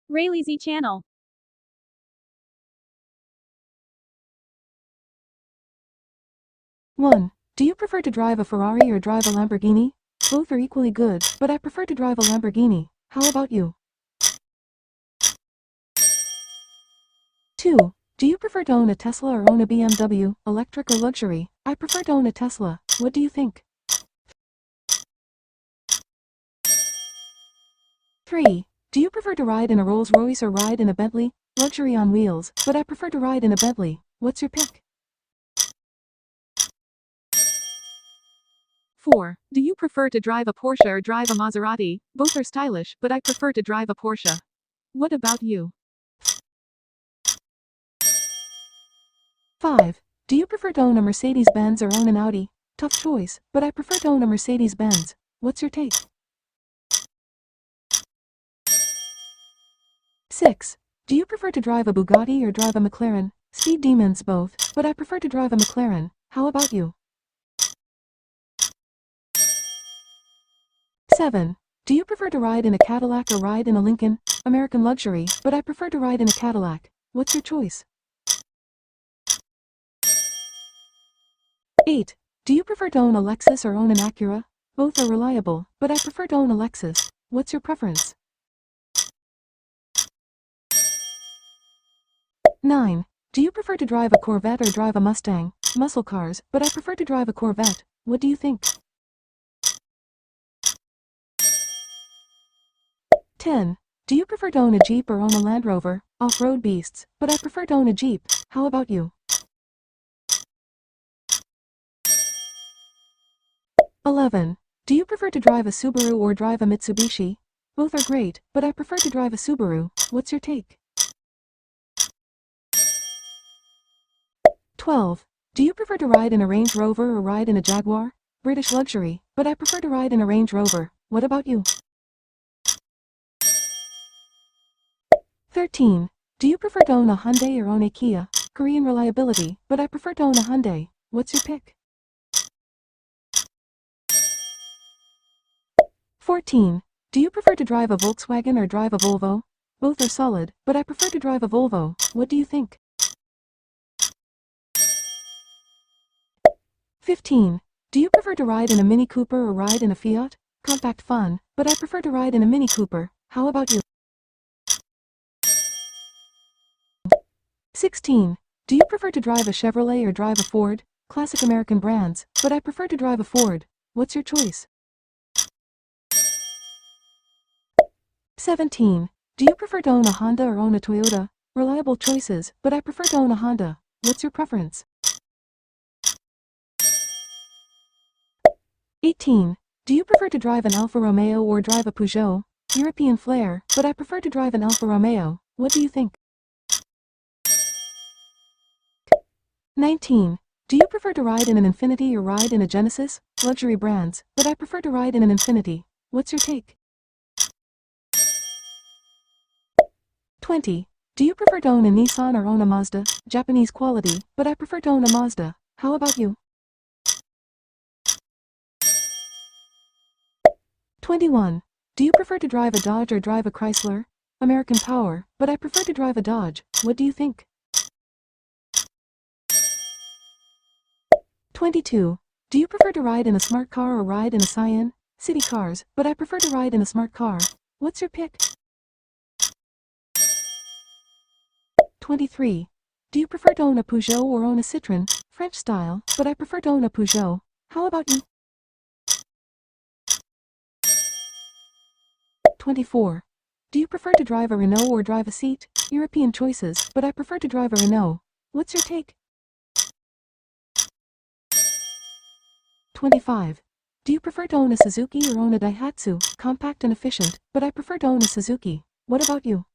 Rayleigh Channel. One. Do you prefer to drive a Ferrari or drive a Lamborghini? Both are equally good, but I prefer to drive a Lamborghini. How about you? 2. Do you prefer to own a Tesla or own a BMW, electric or luxury? I prefer to own a Tesla. What do you think? 3. Do you prefer to ride in a Rolls-Royce or ride in a Bentley? Luxury on wheels, but I prefer to ride in a Bentley. What's your pick? 4. Do you prefer to drive a Porsche or drive a Maserati? Both are stylish, but I prefer to drive a Porsche. What about you? 5. Do you prefer to own a Mercedes-Benz or own an Audi? Tough choice, but I prefer to own a Mercedes-Benz. What's your take? 6. Do you prefer to drive a Bugatti or drive a McLaren? Speed demons both, but I prefer to drive a McLaren. How about you? 7. Do you prefer to ride in a Cadillac or ride in a Lincoln? American luxury, but I prefer to ride in a Cadillac. What's your choice? 8. Do you prefer to own a Lexus or own an Acura? Both are reliable, but I prefer to own a Lexus. What's your preference? 9. Do you prefer to drive a Corvette or drive a Mustang? Muscle cars, but I prefer to drive a Corvette. What do you think? 10. Do you prefer to own a Jeep or own a Land Rover? Off-road beasts, but I prefer to own a Jeep. How about you? 11. Do you prefer to drive a Subaru or drive a Mitsubishi? Both are great, but I prefer to drive a Subaru. What's your take? 12. Do you prefer to ride in a Range Rover or ride in a Jaguar? British luxury, but I prefer to ride in a Range Rover. What about you? 13. Do you prefer to own a Hyundai or own a Kia? Korean reliability, but I prefer to own a Hyundai. What's your pick? 14. Do you prefer to drive a Volkswagen or drive a Volvo? Both are solid, but I prefer to drive a Volvo. What do you think? 15. Do you prefer to ride in a Mini Cooper or ride in a Fiat? Compact fun, but I prefer to ride in a Mini Cooper. How about you? 16. Do you prefer to drive a Chevrolet or drive a Ford? Classic American brands, but I prefer to drive a Ford. What's your choice? 17. Do you prefer to own a Honda or own a Toyota? Reliable choices, but I prefer to own a Honda. What's your preference? 18. Do you prefer to drive an Alfa Romeo or drive a Peugeot? European flair, but I prefer to drive an Alfa Romeo. What do you think? 19. Do you prefer to ride in an Infiniti or ride in a Genesis? Luxury brands, but I prefer to ride in an Infiniti. What's your take? 20. Do you prefer to own a Nissan or own a Mazda? Japanese quality, but I prefer to own a Mazda. How about you? 21. Do you prefer to drive a Dodge or drive a Chrysler? American power, but I prefer to drive a Dodge. What do you think? 22. Do you prefer to ride in a smart car or ride in a Scion? City cars, but I prefer to ride in a smart car. What's your pick? 23. Do you prefer to own a Peugeot or own a Citroën? French style, but I prefer to own a Peugeot. How about you? 24. Do you prefer to drive a Renault or drive a Seat? European choices, but I prefer to drive a Renault. What's your take? 25. Do you prefer to own a Suzuki or own a Daihatsu? Compact and efficient, but I prefer to own a Suzuki. What about you?